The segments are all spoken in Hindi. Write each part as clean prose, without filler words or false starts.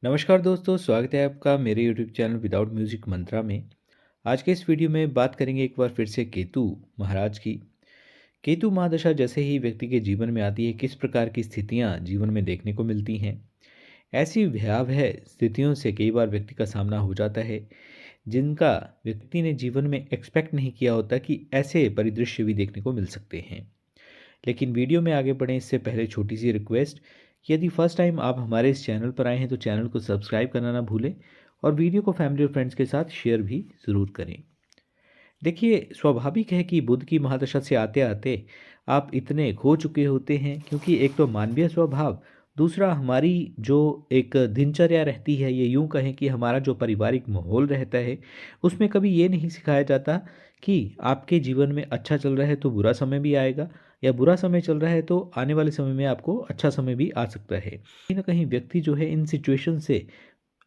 नमस्कार दोस्तों, स्वागत है आपका मेरे यूट्यूब चैनल विदाउट म्यूजिक मंत्रा में। आज के इस वीडियो में बात करेंगे एक बार फिर से केतु महाराज की। केतु महादशा जैसे ही व्यक्ति के जीवन में आती है, किस प्रकार की स्थितियां जीवन में देखने को मिलती हैं। ऐसी भयावह स्थितियों से कई बार व्यक्ति का सामना हो जाता है, जिनका व्यक्ति ने जीवन में एक्सपेक्ट नहीं किया होता कि ऐसे परिदृश्य भी देखने को मिल सकते हैं। लेकिन वीडियो में आगे बढ़ें इससे पहले छोटी सी रिक्वेस्ट, यदि फर्स्ट टाइम आप हमारे इस चैनल पर आए हैं तो चैनल को सब्सक्राइब करना ना भूलें और वीडियो को फैमिली और फ्रेंड्स के साथ शेयर भी ज़रूर करें। देखिए, स्वाभाविक है कि बुध की महादशा से आते आते आप इतने खो चुके होते हैं, क्योंकि एक तो मानवीय स्वभाव, दूसरा हमारी जो एक दिनचर्या रहती है, ये यूं कहें कि हमारा जो पारिवारिक माहौल रहता है, उसमें कभी ये नहीं सिखाया जाता कि आपके जीवन में अच्छा चल रहा है तो बुरा समय भी आएगा, या बुरा समय चल रहा है तो आने वाले समय में आपको अच्छा समय भी आ सकता है। कहीं ना कहीं व्यक्ति जो है इन सिचुएशन से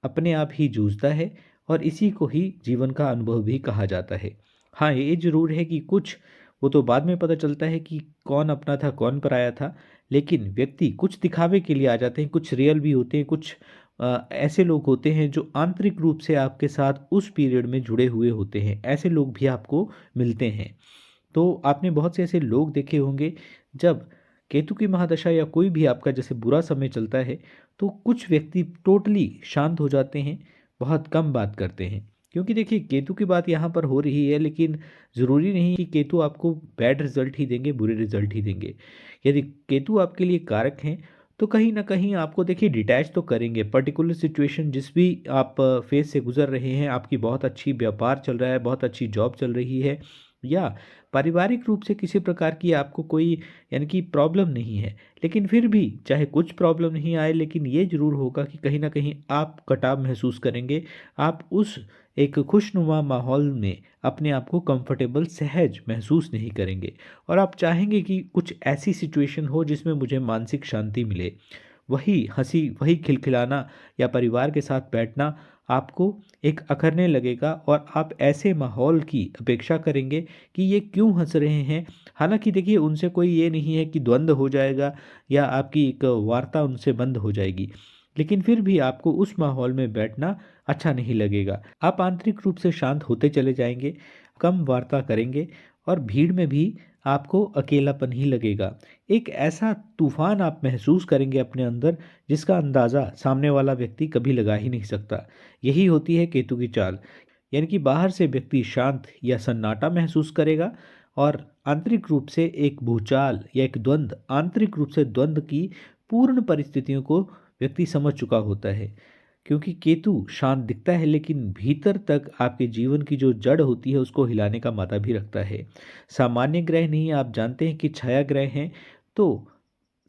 अपने आप ही जूझता है, और इसी को ही जीवन का अनुभव भी कहा जाता है। हाँ, ये ज़रूर है कि कुछ वो तो बाद में पता चलता है कि कौन अपना था कौन पराया था, लेकिन व्यक्ति कुछ दिखावे के लिए आ जाते हैं, कुछ रियल भी होते हैं, कुछ ऐसे लोग होते हैं जो आंतरिक रूप से आपके साथ उस पीरियड में जुड़े हुए होते हैं, ऐसे लोग भी आपको मिलते हैं। तो आपने बहुत से ऐसे लोग देखे होंगे, जब केतु की महादशा या कोई भी आपका जैसे बुरा समय चलता है, तो कुछ व्यक्ति टोटली शांत हो जाते हैं, बहुत कम बात करते हैं। क्योंकि देखिए, केतु की बात यहाँ पर हो रही है, लेकिन ज़रूरी नहीं कि केतु आपको बैड रिजल्ट ही देंगे, बुरे रिजल्ट ही देंगे। यदि केतु आपके लिए कारक हैं, तो कहीं ना कहीं आपको देखिए डिटैच तो करेंगे। पर्टिकुलर सिचुएशन जिस भी आप फेज से गुजर रहे हैं, आपकी बहुत अच्छी व्यापार चल रहा है, बहुत अच्छी जॉब चल रही है, या पारिवारिक रूप से किसी प्रकार की आपको कोई यानी कि प्रॉब्लम नहीं है, लेकिन फिर भी चाहे कुछ प्रॉब्लम नहीं आए, लेकिन ये ज़रूर होगा कि कहीं न कहीं आप कटाव महसूस करेंगे। आप उस एक खुशनुमा माहौल में अपने आप को कंफर्टेबल, सहज महसूस नहीं करेंगे, और आप चाहेंगे कि कुछ ऐसी सिचुएशन हो जिसमें मुझे मानसिक शांति मिले। वही हँसी, वही खिलखिलाना या परिवार के साथ बैठना आपको एक अखरने लगेगा, और आप ऐसे माहौल की अपेक्षा करेंगे कि ये क्यों हँस रहे हैं। हालाँकि देखिए, उनसे कोई ये नहीं है कि द्वंद्व हो जाएगा या आपकी एक वार्ता उनसे बंद हो जाएगी, लेकिन फिर भी आपको उस माहौल में बैठना अच्छा नहीं लगेगा। आप आंतरिक रूप से शांत होते चले जाएँगे, कम वार्ता करेंगे, और भीड़ में भी आपको अकेलापन ही लगेगा। एक ऐसा तूफ़ान आप महसूस करेंगे अपने अंदर, जिसका अंदाज़ा सामने वाला व्यक्ति कभी लगा ही नहीं सकता। यही होती है केतु की चाल। यानी कि बाहर से व्यक्ति शांत या सन्नाटा महसूस करेगा, और आंतरिक रूप से एक भूचाल या एक द्वंद्व, आंतरिक रूप से द्वंद्व की पूर्ण परिस्थितियों को व्यक्ति समझ चुका होता है। क्योंकि केतु शांत दिखता है, लेकिन भीतर तक आपके जीवन की जो जड़ होती है उसको हिलाने का मादा भी रखता है। सामान्य ग्रह नहीं, आप जानते हैं कि छाया ग्रह हैं, तो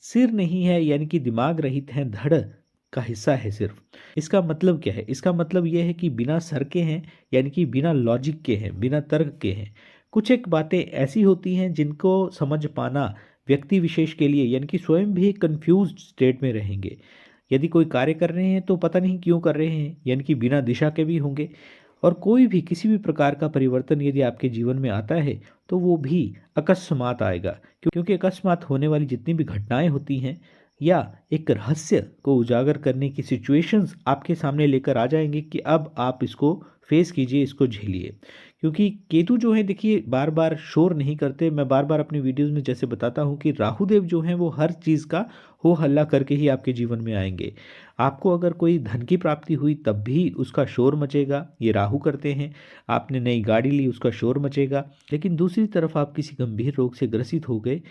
सिर नहीं है, यानी कि दिमाग रहित है, धड़ का हिस्सा है सिर्फ। इसका मतलब क्या है? इसका मतलब ये है कि बिना सर के हैं, यानी कि बिना लॉजिक के हैं, बिना तर्क के हैं। कुछ एक बातें ऐसी होती हैं जिनको समझ पाना व्यक्ति विशेष के लिए, यानी कि स्वयं भी कंफ्यूज्ड स्टेट में रहेंगे। यदि कोई कार्य कर रहे हैं तो पता नहीं क्यों कर रहे हैं, यानी कि बिना दिशा के भी होंगे। और कोई भी किसी भी प्रकार का परिवर्तन यदि आपके जीवन में आता है, तो वो भी अकस्मात आएगा। क्योंकि अकस्मात होने वाली जितनी भी घटनाएं होती हैं, या एक रहस्य को उजागर करने की सिचुएशंस आपके सामने लेकर आ जाएंगे कि अब आप इसको फेस कीजिए, इसको झेलिए। क्योंकि केतु जो है, देखिए, बार बार शोर नहीं करते। मैं बार बार अपनी वीडियोस में जैसे बताता हूँ कि राहु देव जो हैं वो हर चीज़ का हो हल्ला करके ही आपके जीवन में आएंगे। आपको अगर कोई धन की प्राप्ति हुई तब भी उसका शोर मचेगा, ये राहु करते हैं। आपने नई गाड़ी ली, उसका शोर मचेगा। लेकिन दूसरी तरफ आप किसी गंभीर रोग से ग्रसित हो गए,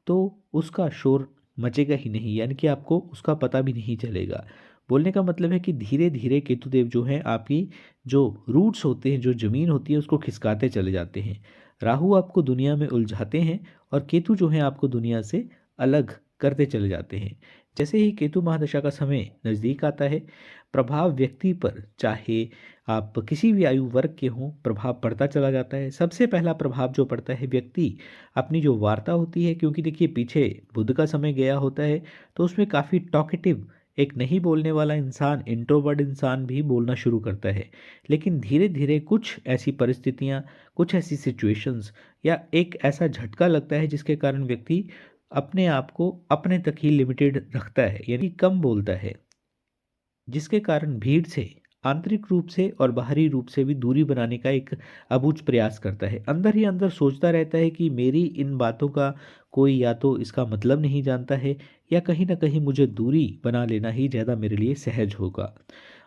तो उसका शोर मचेगा ही नहीं, यानी कि आपको उसका पता भी नहीं चलेगा। बोलने का मतलब है कि धीरे धीरे केतुदेव जो हैं आपकी जो रूट्स होते हैं, जो ज़मीन होती है, उसको खिसकाते चले जाते हैं। राहु आपको दुनिया में उलझाते हैं, और केतु जो हैं आपको दुनिया से अलग करते चले जाते हैं। जैसे ही केतु महादशा का समय नज़दीक आता है, प्रभाव व्यक्ति पर, चाहे आप किसी भी आयु वर्ग के हों, प्रभाव पड़ता चला जाता है। सबसे पहला प्रभाव जो पड़ता है, व्यक्ति अपनी जो वार्ता होती है, क्योंकि देखिए पीछे बुध का समय गया होता है, तो उसमें काफ़ी टॉकेटिव, एक नहीं बोलने वाला इंसान, इंट्रोवर्ट इंसान भी बोलना शुरू करता है। लेकिन धीरे धीरे कुछ ऐसी परिस्थितियाँ, कुछ ऐसी सिचुएशंस, या एक ऐसा झटका लगता है जिसके कारण व्यक्ति अपने आप को अपने तक ही लिमिटेड रखता है, यानी कम बोलता है। जिसके कारण भीड़ से आंतरिक रूप से और बाहरी रूप से भी दूरी बनाने का एक अबूझ प्रयास करता है। अंदर ही अंदर सोचता रहता है कि मेरी इन बातों का कोई या तो इसका मतलब नहीं जानता है, या कहीं न कहीं मुझे दूरी बना लेना ही ज़्यादा मेरे लिए सहज होगा।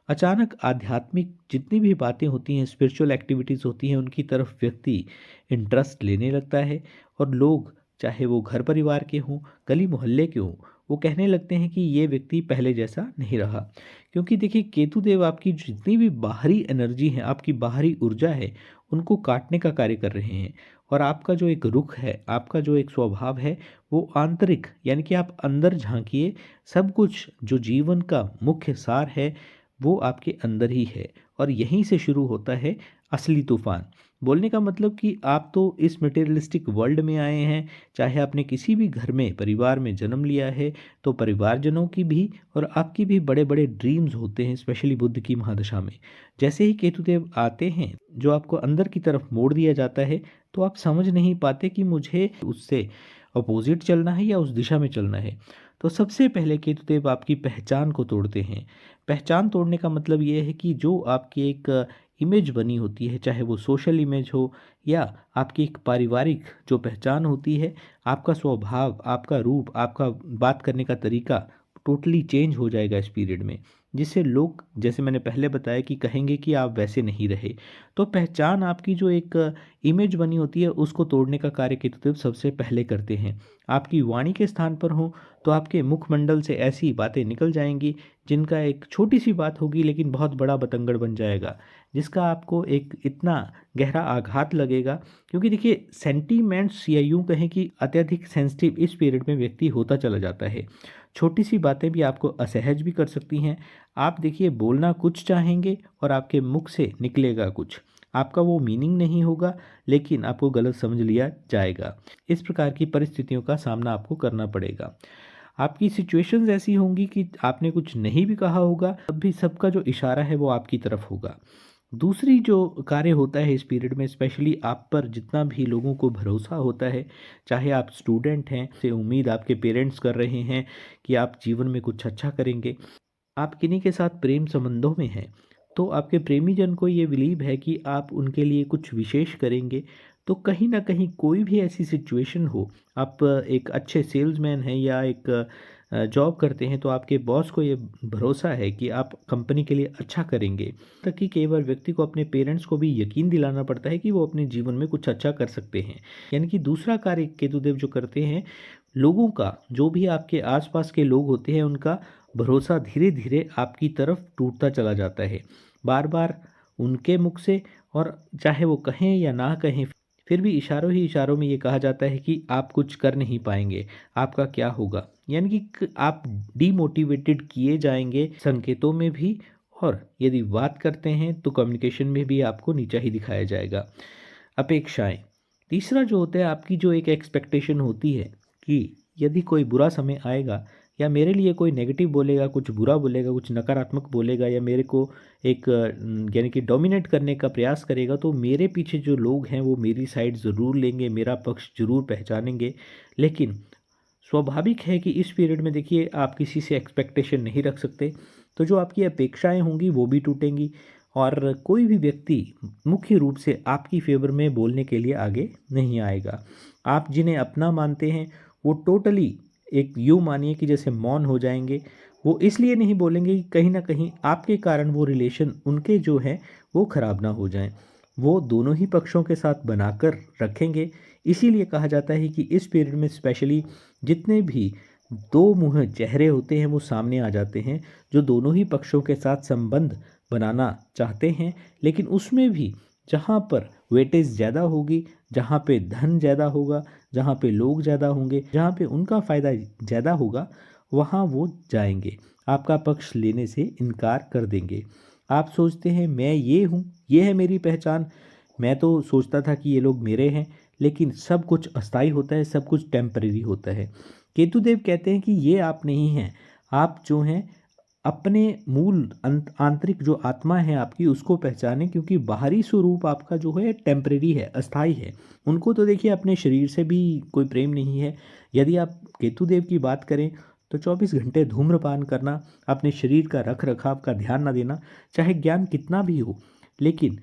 अचानक आध्यात्मिक जितनी भी बातें होती हैं, स्पिरिचुअल एक्टिविटीज़ होती हैं, उनकी तरफ व्यक्ति इंटरेस्ट लेने लगता है, और लोग, चाहे वो घर परिवार के हों, गली मोहल्ले के हों, वो कहने लगते हैं कि ये व्यक्ति पहले जैसा नहीं रहा। क्योंकि देखिए, केतु देव आपकी जितनी भी बाहरी एनर्जी है, आपकी बाहरी ऊर्जा है, उनको काटने का कार्य कर रहे हैं। और आपका जो एक रुख है, आपका जो एक स्वभाव है, वो आंतरिक, यानी कि आप अंदर झाँकिए, सब कुछ जो जीवन का मुख्य सार है, वो आपके अंदर ही है। और यहीं से शुरू होता है असली तूफ़ान। बोलने का मतलब कि आप तो इस मटेरियलिस्टिक वर्ल्ड में आए हैं, चाहे आपने किसी भी घर में, परिवार में जन्म लिया है, तो परिवारजनों की भी और आपकी भी बड़े-बड़े ड्रीम्स होते हैं, स्पेशली बुध की महादशा में। जैसे ही केतुदेव आते हैं, जो आपको अंदर की तरफ मोड़ दिया जाता है, तो आप समझ नहीं पाते कि मुझे उससे अपोज़िट चलना है या उस दिशा में चलना है। तो सबसे पहले केतुदेव आपकी पहचान को तोड़ते हैं। पहचान तोड़ने का मतलब ये है कि जो आपकी एक इमेज बनी होती है, चाहे वो सोशल इमेज हो या आपकी एक पारिवारिक जो पहचान होती है, आपका स्वभाव, आपका रूप, आपका बात करने का तरीका टोटली चेंज हो जाएगा इस पीरियड में। जिससे लोग, जैसे मैंने पहले बताया, कि कहेंगे कि आप वैसे नहीं रहे। तो पहचान, आपकी जो एक इमेज बनी होती है, उसको तोड़ने का कार्य केतुदेव सबसे पहले करते हैं। आपकी वाणी के स्थान पर हो, तो आपके मुखमंडल से ऐसी बातें निकल जाएँगी, जिनका एक छोटी-सी बात होगी लेकिन बहुत बड़ा बतंगड़ बन जाएगा, जिसका आपको एक इतना गहरा आघात लगेगा। क्योंकि देखिए, सेंटीमेंट्स, या यूँ कहें कि अत्यधिक सेंसिटिव इस पीरियड में व्यक्ति होता चला जाता है। छोटी-सी बातें भी आपको असहज भी कर सकती हैं। आप देखिए, बोलना कुछ चाहेंगे और आपके मुख से निकलेगा कुछ। आपका वो मीनिंग नहीं होगा, लेकिन आपको गलत समझ लिया जाएगा। इस प्रकार की परिस्थितियों का सामना आपको करना पड़ेगा। आपकी सिचुएशंस ऐसी होंगी कि आपने कुछ नहीं भी कहा होगा, तब भी सबका जो इशारा है वो आपकी तरफ होगा। दूसरी जो कार्य होता है इस पीरियड में, स्पेशली आप पर जितना भी लोगों को भरोसा होता है, चाहे आप स्टूडेंट हैं, से उम्मीद आपके पेरेंट्स कर रहे हैं कि आप जीवन में कुछ अच्छा करेंगे। आप किन्हीं के साथ प्रेम संबंधों में हैं, तो आपके प्रेमी जन को ये बिलीव है कि आप उनके लिए कुछ विशेष करेंगे। तो कहीं न कहीं कोई भी ऐसी सिचुएशन हो, आप एक अच्छे सेल्समैन हैं या एक जॉब करते हैं, तो आपके बॉस को ये भरोसा है कि आप कंपनी के लिए अच्छा करेंगे। तक कि कई बार व्यक्ति को अपने पेरेंट्स को भी यकीन दिलाना पड़ता है कि वो अपने जीवन में कुछ अच्छा कर सकते हैं। यानी कि दूसरा कार्य केतुदेव जो करते हैं, लोगों का, जो भी आपके आस-पास के लोग होते हैं, उनका भरोसा धीरे-धीरे आपकी तरफ टूटता चला जाता है। बार-बार उनके मुख से, और चाहे वो कहें या ना कहें, फिर भी इशारों ही इशारों में ये कहा जाता है कि आप कुछ कर नहीं पाएँगे, आपका क्या होगा? यानी कि आप डिमोटिवेटेड किए जाएँगे संकेतों में भी, और यदि बात करते हैं तो कम्युनिकेशन में भी आपको नीचा ही दिखाया जाएगा। अपेक्षाएँ, तीसरा जो होता है, आपकी जो एक एक्सपेक्टेशन होती है कि यदि कोई बुरा समय आएगा, या मेरे लिए कोई नेगेटिव बोलेगा, कुछ बुरा बोलेगा, कुछ नकारात्मक बोलेगा, या मेरे को एक यानी कि डोमिनेट करने का प्रयास करेगा, तो मेरे पीछे जो लोग हैं वो मेरी साइड ज़रूर लेंगे, मेरा पक्ष ज़रूर पहचानेंगे। लेकिन स्वाभाविक है कि इस पीरियड में देखिए, आप किसी से एक्सपेक्टेशन नहीं रख सकते, तो जो आपकी अपेक्षाएँ होंगी वो भी टूटेंगी, और कोई भी व्यक्ति मुख्य रूप से आपकी फ़ेवर में बोलने के लिए आगे नहीं आएगा। आप जिन्हें अपना मानते हैं, वो टोटली, एक यूँ मानिए कि जैसे मौन हो जाएँगे। वो इसलिए नहीं बोलेंगे कि कहीं न कहीं आपके कारण वो रिलेशन उनके जो हैं, वो ख़राब ना हो जाएँ। वो दोनों ही पक्षों के साथ बनाकर रखेंगे। इसीलिए कहा जाता है कि इस पीरियड में स्पेशली जितने भी दो मुँह चेहरे होते हैं, वो सामने आ जाते हैं, जो दोनों ही पक्षों के साथ संबंध बनाना चाहते हैं। लेकिन उसमें भी जहाँ पर वेटेज ज़्यादा होगी, जहाँ पे धन ज़्यादा होगा, जहाँ पे लोग ज़्यादा होंगे, जहाँ पे उनका फ़ायदा ज़्यादा होगा, वहाँ वो जाएँगे। आपका पक्ष लेने से इनकार कर देंगे। आप सोचते हैं मैं ये हूँ, ये है मेरी पहचान, मैं तो सोचता था कि ये लोग मेरे हैं, लेकिन सब कुछ अस्थायी होता है, सब कुछ टेम्परेरी होता है। केतुदेव कहते हैं कि ये आप नहीं हैं, आप जो हैं, अपने मूल आंतरिक जो आत्मा है आपकी, उसको पहचानें, क्योंकि बाहरी स्वरूप आपका जो है टेम्परेरी है, अस्थाई है। उनको तो देखिए अपने शरीर से भी कोई प्रेम नहीं है। यदि आप केतुदेव की बात करें, तो 24 घंटे धूम्रपान करना, अपने शरीर का रख रखाव का ध्यान ना देना, चाहे ज्ञान कितना भी हो लेकिन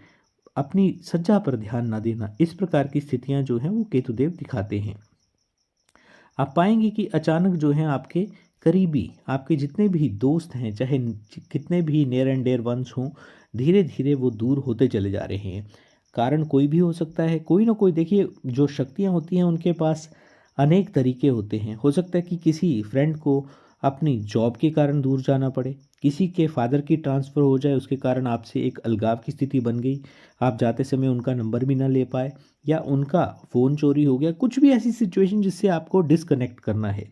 अपनी सज्जा पर ध्यान ना देना, इस प्रकार की स्थितियां जो हैं वो केतुदेव दिखाते हैं। आप पाएंगे कि अचानक जो है आपके करीबी, आपके जितने भी दोस्त हैं, चाहे कितने भी नियर एंड डियर वंस हों, धीरे धीरे वो दूर होते चले जा रहे हैं। कारण कोई भी हो सकता है, कोई ना कोई। देखिए, जो शक्तियाँ होती हैं उनके पास अनेक तरीके होते हैं। हो सकता है कि किसी फ्रेंड को अपनी जॉब के कारण दूर जाना पड़े, किसी के फादर की ट्रांसफ़र हो जाए, उसके कारण आपसे एक अलगाव की स्थिति बन गई, आप जाते समय उनका नंबर भी ना ले पाए, या उनका फ़ोन चोरी हो गया, कुछ भी ऐसी सिचुएशन जिससे आपको डिस्कनेक्ट करना है।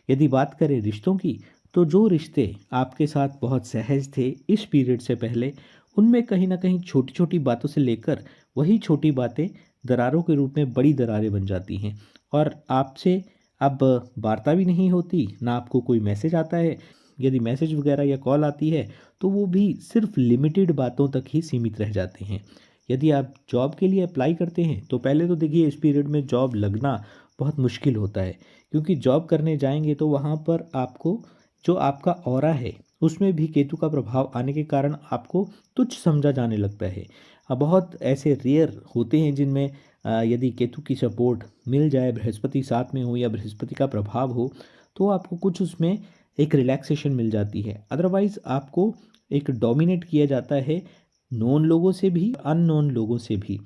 यदि बात करें रिश्तों की, तो जो रिश्ते आपके साथ बहुत सहज थे इस पीरियड से पहले, उनमें कहीं न कहीं छोटी-छोटी बातों से लेकर वही छोटी बातें दरारों के रूप में बड़ी दरारें बन जाती हैं, और आपसे अब वार्ता भी नहीं होती, ना आपको कोई मैसेज आता है। यदि मैसेज वगैरह या कॉल आती है, तो वो भी सिर्फ़ लिमिटेड बातों तक ही सीमित रह जाते हैं। यदि आप जॉब के लिए अप्लाई करते हैं, तो पहले तो देखिए इस पीरियड में जॉब लगना बहुत मुश्किल होता है, क्योंकि जॉब करने जाएँगे तो वहाँ पर आपको जो आपका ऑरा है, उसमें भी केतु का प्रभाव आने के कारण आपको तुच्छ समझा जाने लगता है। बहुत ऐसे रेयर होते हैं जिनमें यदि केतु की सपोर्ट मिल जाए, बृहस्पति साथ में हो या बृहस्पति का प्रभाव हो, तो आपको कुछ उसमें एक रिलैक्सेशन मिल जाती है। अदरवाइज़ आपको एक डोमिनेट किया जाता है, नोन लोगों से भी, अननोन लोगों से भी।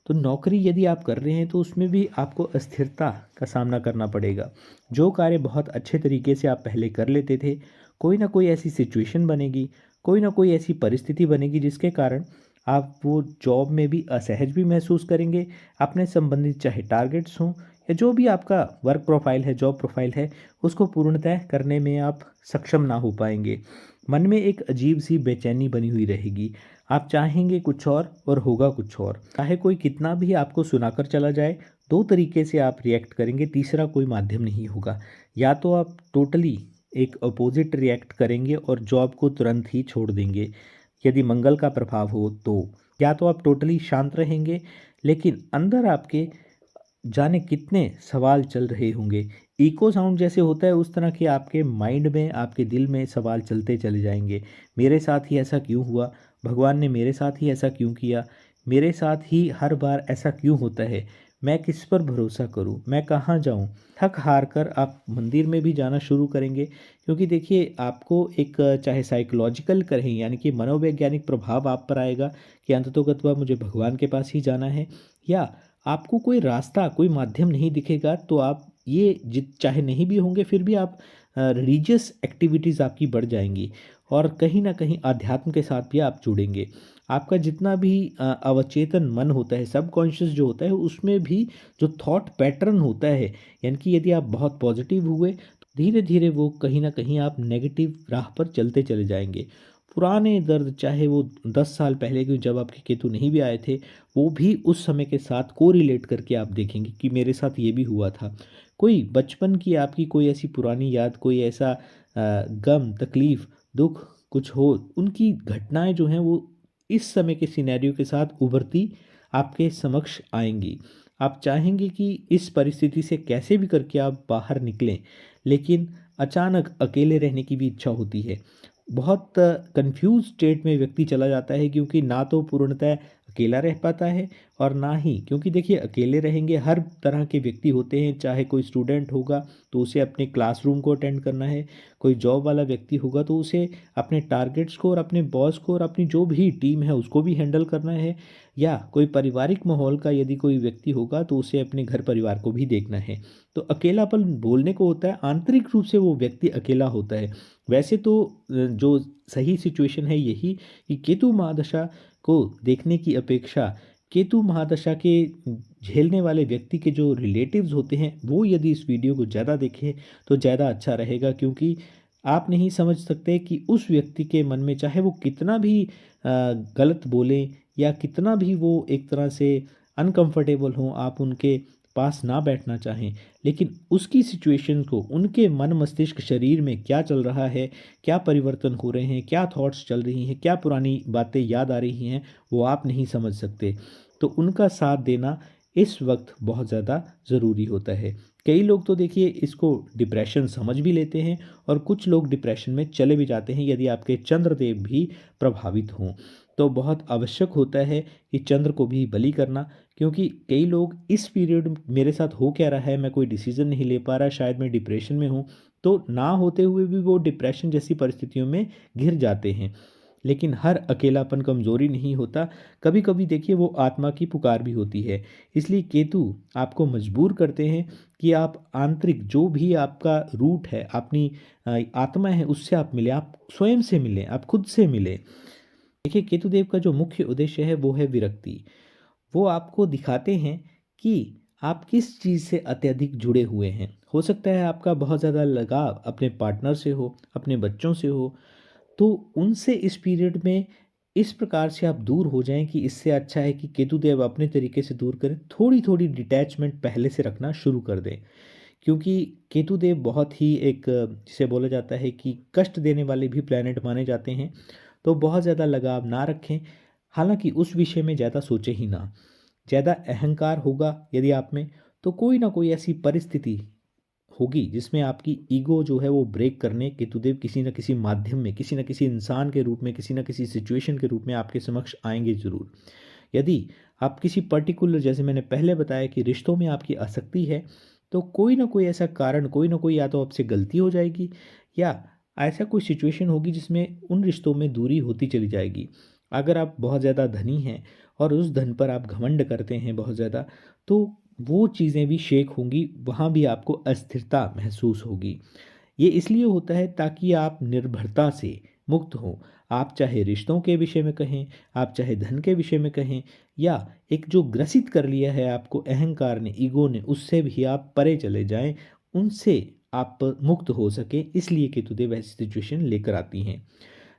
तो नौकरी यदि आप कर रहे हैं तो उसमें भी आपको अस्थिरता का सामना करना पड़ेगा। जो कार्य बहुत अच्छे तरीके से आप पहले कर लेते थे, कोई ना कोई ऐसी सिचुएशन बनेगी, कोई ना कोई ऐसी परिस्थिति बनेगी जिसके कारण आप वो जॉब में भी असहज भी महसूस करेंगे। अपने संबंधित चाहे टारगेट्स हों या जो भी आपका वर्क प्रोफाइल है, जॉब प्रोफाइल है, उसको पूर्णतः करने में आप सक्षम ना हो पाएँगे। मन में एक अजीब-सी बेचैनी बनी हुई रहेगी। आप चाहेंगे कुछ और होगा कुछ और। चाहे कोई कितना भी आपको सुनाकर चला जाए, 2 तरीके से आप रिएक्ट करेंगे, तीसरा कोई माध्यम नहीं होगा। या तो आप टोटली एक अपोज़िट रिएक्ट करेंगे और जॉब को तुरंत ही छोड़ देंगे, यदि मंगल का प्रभाव हो तो। या तो आप टोटली शांत रहेंगे, लेकिन अंदर आपके जाने कितने सवाल चल रहे होंगे। इको साउंड जैसे होता है उस तरह के आपके माइंड में, आपके दिल में सवाल चलते चले जाएँगे। मेरे साथ ही ऐसा क्यों हुआ? भगवान ने मेरे साथ ही ऐसा क्यों किया? मेरे साथ ही हर बार ऐसा क्यों होता है? मैं किस पर भरोसा करूँ? मैं कहाँ जाऊँ? थक हार कर आप मंदिर में भी जाना शुरू करेंगे, क्योंकि देखिए आपको एक चाहे साइकोलॉजिकल कहें, यानी कि मनोवैज्ञानिक प्रभाव आप पर आएगा कि अंततोगत्वा मुझे भगवान के पास ही जाना है, या आपको कोई रास्ता, कोई माध्यम नहीं दिखेगा, तो आप ये जित चाहे नहीं भी होंगे फिर भी आप रिलीजियस एक्टिविटीज़ आपकी बढ़ जाएँगी, और कहीं न कहीं अध्यात्म के साथ भी आप जुड़ेंगे। आपका जितना भी अवचेतन मन होता है, सबकॉन्शियस जो होता है, उसमें भी जो थॉट पैटर्न होता है, यानी कि यदि आप बहुत पॉजिटिव हुए, तो धीरे-धीरे वो कहीं न कहीं आप नेगेटिव राह पर चलते चले जाएँगे। पुराने दर्द, चाहे वो 10 साल पहले के जब आपके केतु नहीं भी आए थे, वो भी उस समय के साथ कोरिलेट करके आप देखेंगे कि मेरे साथ ये भी हुआ था। कोई बचपन की आपकी कोई ऐसी पुरानी याद, कोई ऐसा गम, तकलीफ़, दुःख कुछ हो, उनकी घटनाएँ जो हैं वो इस समय के सिनेरियो के साथ उभरती आपके समक्ष आएँगी। आप चाहेंगे कि इस परिस्थिति से कैसे भी करके आप बाहर निकलें, लेकिन अचानक अकेले रहने की भी इच्छा होती है। बहुत कन्फ्यूज़ स्टेट में व्यक्ति चला जाता है, क्योंकि ना तो पूर्णतः अकेला रह पाता है, और ना ही, क्योंकि देखिए अकेले रहेंगे, हर तरह के व्यक्ति होते हैं, चाहे कोई स्टूडेंट होगा तो उसे अपने क्लासरूम को अटेंड करना है, कोई जॉब वाला व्यक्ति होगा तो उसे अपने टारगेट्स को और अपने बॉस को और अपनी जो भी टीम है उसको भी हैंडल करना है, या कोई पारिवारिक माहौल का यदि कोई व्यक्ति होगा तो उसे अपने घर परिवार को भी देखना है। तो अकेलापन बोलने को होता है, आंतरिक रूप से वो व्यक्ति अकेला होता है। वैसे तो जो सही सिचुएशन है यही कि केतु महादशा को देखने की अपेक्षा केतु महादशा के झेलने वाले व्यक्ति के जो रिलेटिव्स होते हैं वो यदि इस वीडियो को ज़्यादा देखें तो ज़्यादा अच्छा रहेगा, क्योंकि आप नहीं समझ सकते कि उस व्यक्ति के मन में चाहे वो कितना भी गलत बोलें या कितना भी वो एक तरह से अनकंफर्टेबल हों, आप उनके पास ना बैठना चाहें, लेकिन उसकी सिचुएशन को, उनके मन मस्तिष्क शरीर में क्या चल रहा है, क्या परिवर्तन हो रहे हैं, क्या थॉट्स चल रही हैं, क्या पुरानी बातें याद आ रही हैं, वो आप नहीं समझ सकते। तो उनका साथ देना इस वक्त बहुत ज़्यादा ज़रूरी होता है। कई लोग तो देखिए इसको डिप्रेशन समझ भी लेते हैं और कुछ लोग डिप्रेशन में चले भी जाते हैं यदि आपके चंद्रदेव भी प्रभावित हों। तो बहुत आवश्यक होता है कि चंद्र को भी बलि करना, क्योंकि कई लोग इस पीरियड मेरे साथ हो क्या रहा है, मैं कोई डिसीज़न नहीं ले पा रहा, शायद मैं डिप्रेशन में हूँ, तो ना होते हुए भी वो डिप्रेशन जैसी परिस्थितियों में घिर जाते हैं। लेकिन हर अकेलापन कमज़ोरी नहीं होता, कभी-कभी देखिए वो आत्मा की पुकार भी होती है। इसलिए केतु आपको मजबूर करते हैं कि आप आंतरिक जो भी आपका रूट है, अपनी आत्मा है उससे आप मिलें, आप स्वयं से मिलें, आप खुद से मिलें। देखिए केतुदेव का जो मुख्य उद्देश्य है वो है विरक्ति। वो आपको दिखाते हैं कि आप किस चीज़ से अत्यधिक जुड़े हुए हैं। हो सकता है आपका बहुत ज़्यादा लगाव अपने पार्टनर से हो, अपने बच्चों से हो, तो उनसे इस पीरियड में इस प्रकार से आप दूर हो जाएँ कि इससे अच्छा है कि केतुदेव अपने तरीके से दूर करें, थोड़ी-थोड़ी डिटैचमेंट पहले से रखना शुरू कर दें। क्योंकि केतुदेव बहुत ही एक जिसे बोला जाता है कि कष्ट देने वाले भी प्लैनेट माने जाते हैं, तो बहुत ज़्यादा लगाव ना रखें। हालाँकि उस विषय में ज़्यादा सोचें ही ना। ज़्यादा अहंकार होगा यदि आप में, तो कोई ना कोई ऐसी परिस्थिति होगी जिसमें आपकी ईगो जो है वो ब्रेक करने केतुदेव किसी न किसी माध्यम में, किसी न किसी इंसान के रूप में, किसी न किसी सिचुएशन के रूप में आपके समक्ष आएँगे ज़रूर। यदि आप किसी पर्टिकुलर, जैसे मैंने पहले बताया कि रिश्तों में आपकी आसक्ति है, तो कोई ना कोई ऐसा कारण, कोई ना कोई या तो आपसे गलती हो जाएगी या ऐसा कोई सिचुएशन होगी जिसमें उन रिश्तों में दूरी होती चली जाएगी। अगर आप बहुत ज़्यादा धनी हैं और उस धन पर आप घमंड करते हैं बहुत ज़्यादा, तो वो चीज़ें भी शेक होंगी, वहाँ भी आपको अस्थिरता महसूस होगी। ये इसलिए होता है ताकि आप निर्भरता से मुक्त हों। आप चाहे रिश्तों के विषय में कहें, आप चाहे धन के विषय में कहें, या एक जो ग्रसित कर लिया है आपको अहंकार ने, ईगो ने, उससे भी आप परे चले जाएँ, उनसे आप मुक्त हो सकें, इसलिए केतुदेव ऐसी सिचुएशन लेकर आती हैं।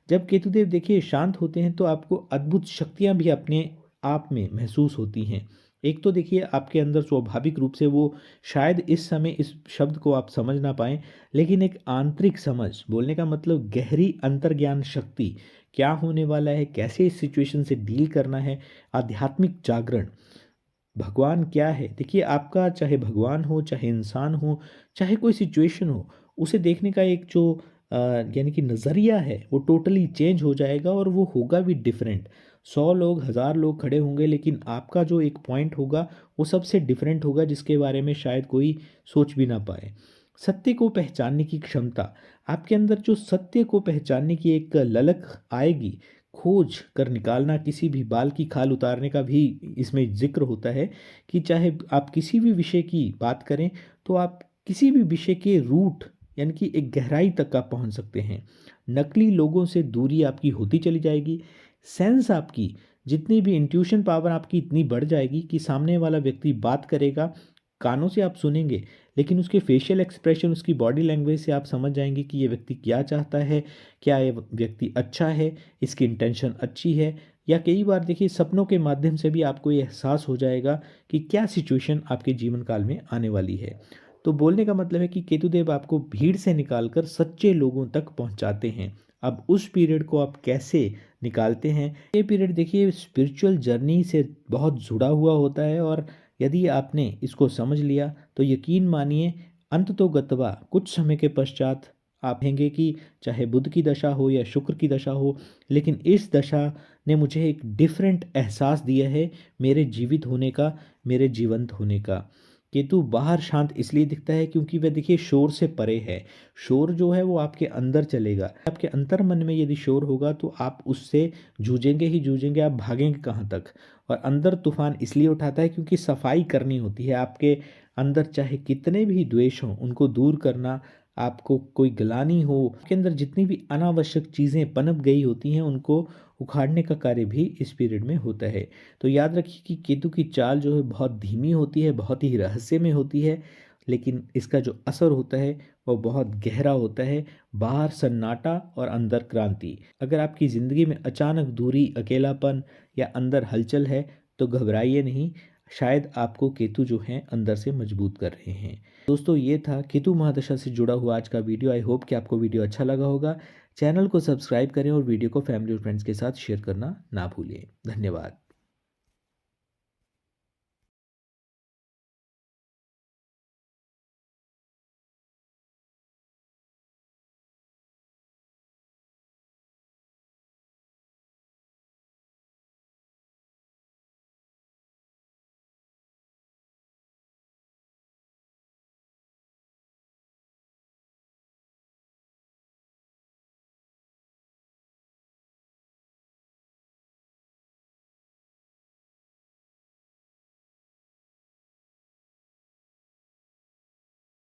जब केतुदेव देखिए शांत होते हैं तो आपको अद्भुत शक्तियाँ भी अपने आप में महसूस होती हैं। एक तो देखिए आपके अंदर स्वाभाविक रूप से वो, शायद इस समय इस शब्द को आप समझ ना पाएँ, लेकिन एक आंतरिक समझ, बोलने का मतलब गहरी अंतर्ज्ञान शक्ति, क्या होने वाला है, कैसे इस सिचुएशन से डील करना है, आध्यात्मिक जागरण, भगवान क्या है? देखिए आपका चाहे भगवान हो, चाहे इंसान हो, चाहे कोई सिचुएशन हो, उसे देखने का एक जो यानी कि नज़रिया है वो टोटली चेंज हो जाएगा और वो होगा भी डिफरेंट। 100 लोग, 1000 लोग खड़े होंगे, लेकिन आपका जो एक पॉइंट होगा वो सबसे डिफरेंट होगा, जिसके बारे में शायद कोई सोच भी ना पाए। सत्य को पहचानने की क्षमता, आपके अंदर जो सत्य को पहचानने की एक ललक आएगी, खोज कर निकालना, किसी भी बाल की खाल उतारने का भी इसमें ज़िक्र होता है कि चाहे आप किसी भी विषय की बात करें, तो आप किसी भी विषय के रूट यानी कि एक गहराई तक आप पहुंच सकते हैं। नकली लोगों से दूरी आपकी होती चली जाएगी। सेंस आपकी, जितनी भी इंट्यूशन पावर आपकी इतनी बढ़ जाएगी कि सामने वाला व्यक्ति बात करेगा, कानों से आप सुनेंगे, लेकिन उसके फेशियल एक्सप्रेशन, उसकी बॉडी लैंग्वेज से आप समझ जाएंगे कि ये व्यक्ति क्या चाहता है, क्या ये व्यक्ति अच्छा है, इसकी इंटेंशन अच्छी है, या कई बार देखिए सपनों के माध्यम से भी आपको ये एहसास हो जाएगा कि क्या सिचुएशन आपके जीवन काल में आने वाली है। तो बोलने का मतलब है कि केतुदेव आपको भीड़ से निकालकर सच्चे लोगों तक पहुंचाते हैं। अब उस पीरियड को आप कैसे निकालते हैं, ये पीरियड देखिए स्पिरिचुअल जर्नी से बहुत जुड़ा हुआ होता है, और यदि आपने इसको समझ लिया तो यकीन मानिए अंत तो गत्वा कुछ समय के पश्चात आप कहेंगे कि चाहे बुध की दशा हो या शुक्र की दशा हो, लेकिन इस दशा ने मुझे एक डिफरेंट एहसास दिया है मेरे जीवित होने का, मेरे जीवंत होने का। केतु बाहर शांत इसलिए दिखता है क्योंकि वह देखिए शोर से परे है। शोर जो है वो आपके अंदर चलेगा। आपके अंतर मन में यदि शोर होगा तो आप उससे जूझेंगे ही जूझेंगे, आप भागेंगे कहाँ तक। और अंदर तूफान इसलिए उठाता है क्योंकि सफाई करनी होती है आपके अंदर, चाहे कितने भी द्वेष हों उनको दूर करना, आपको कोई ग्लानि हो, आपके अंदर जितनी भी अनावश्यक चीज़ें पनप गई होती हैं उनको उखाड़ने का कार्य भी इस पीरियड में होता है। तो याद रखिए कि केतु की चाल जो है बहुत धीमी होती है, बहुत ही रहस्य में होती है, लेकिन इसका जो असर होता है वो बहुत गहरा होता है। बाहर सन्नाटा और अंदर क्रांति। अगर आपकी ज़िंदगी में अचानक दूरी, अकेलापन या अंदर हलचल है तो घबराइए नहीं, शायद आपको केतु जो हैं अंदर से मजबूत कर रहे हैं। दोस्तों ये था केतु महादशा से जुड़ा हुआ आज का वीडियो। आई होप कि आपको वीडियो अच्छा लगा होगा। चैनल को सब्सक्राइब करें और वीडियो को फैमिली और फ्रेंड्स के साथ शेयर करना ना भूलिए। धन्यवाद।